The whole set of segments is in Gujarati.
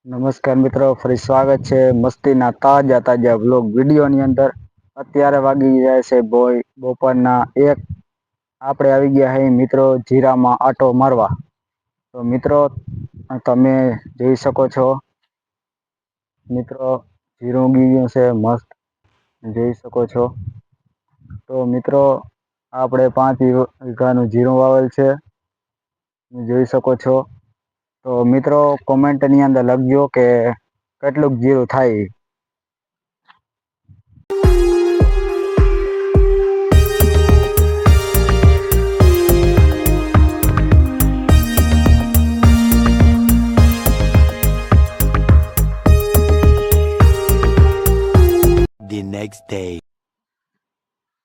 નમસ્કાર મિત્રો, ફરી સ્વાગત છે મસ્તીના તાજા વ્લોગ વિડીયોની અંદર. અત્યારે વાગી જાય છે બપોરના 1. આપણે આવી ગયા હે મિત્રો જીરામાં આટો મારવા. તો મિત્રો તમે જોઈ શકો છો. મિત્રો જીરું ઉગી ગયું છે મસ્ત જોઈ શકો છો. તો મિત્રો આપણે 5 વીઘાનું જીરું વાવેલ છે. જોઈ શકો છો. તો મિત્રો કોમેન્ટની અંદર લખજો કે કેટલુંક જીરું થાય. The next day.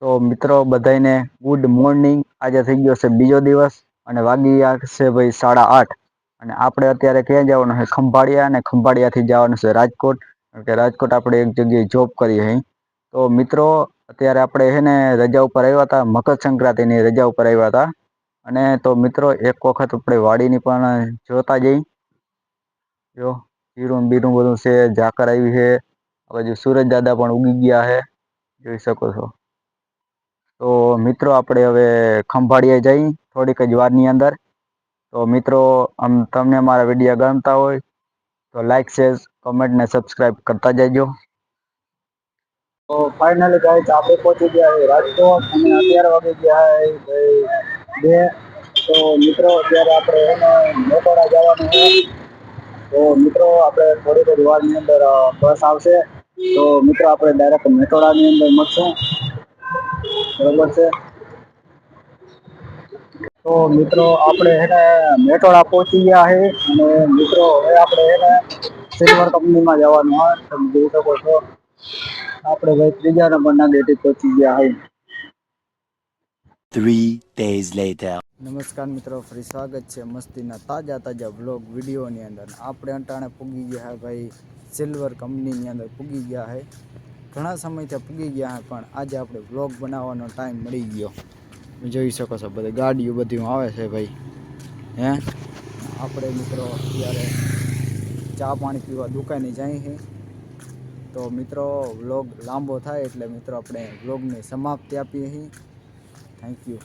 તો મિત્રો બધાને ગુડ મોર્નિંગ. આજે થઈ ગયો છે બીજો દિવસ અને વાગી છે ભાઈ 8:30. અને આપણે અત્યારે ક્યાં જવાનું છે? ખંભાળિયા, અને ખંભાળિયાથી જવાનું છે રાજકોટ. કે રાજકોટ આપણે એક જગ્યાએ જોબ કરીએ અહીં. તો મિત્રો અત્યારે આપણે છે ને રજા ઉપર આવ્યા હતા, મકરસંક્રાંતિની રજા ઉપર આવ્યા હતા. અને તો મિત્રો એક વખત આપણે વાડીની પણ જોતા જઈ. જો જીરું બીરું બધું છે, ઝાકર આવી છે. હવે સુરજ દાદા પણ ઉગી ગયા છે, જોઈ શકો છો. તો મિત્રો આપણે હવે ખંભાળિયા જઈ થોડીક જ વારની અંદર. તો મિત્રો તમને મારા વિડીયો ગમતા હોય તો લાઈક, શેર, કમેન્ટ ને સબસ્ક્રાઈબ કરતા જજો. તો ફાઇનલી ગાઈસ આપણે પહોંચી ગયા છે રાજકોટ અને અત્યારે વાગી ગયા છે 2. તો મિત્રો અત્યારે આપણે એને મેટોડા જવાનું છે. તો મિત્રો આપણે થોડીક જ વારની અંદર બસ આવશે. તો મિત્રો આપણે ડાયરેક્ટ મેટોડાની અંદર મળશું. બરોબર છે. તો મિત્રો આપણે એને મેટોડા પહોંચી ગયા છે અને મિત્રો હવે આપણે એને સિલ્વર કંપનીમાં જવાનું હોય તમે જોઈ શકો છો. આપણે ભાઈ 3જા નંબરના ગેટે પહોંચી ગયા છે. 3 days later. નમસ્કાર મિત્રો, ફરી સ્વાગત છે મસ્તીના તાજા વ્લોગ વિડીયોની અંદર. આપણે અટાણે પૂગી ગયા છે ભાઈ સિલ્વર કંપનીની અંદર પૂગી ગયા છે. ઘણા સમયથી પૂગી ગયા છે પણ આજે આપણે વ્લોગ બનાવવાનો ટાઈમ મળી ગયો. જોઈ શકો છો બધી ગાડીઓ બધી આવે છે ભાઈ. આપણે મિત્રો અત્યારે ચા પાણી પીવા દુકાને જાય છે. તો મિત્રો વ્લોગ લાંબો થાય એટલે મિત્રો આપણે વ્લોગની સમાપ્તિ આપીએ છીએ. Thank you.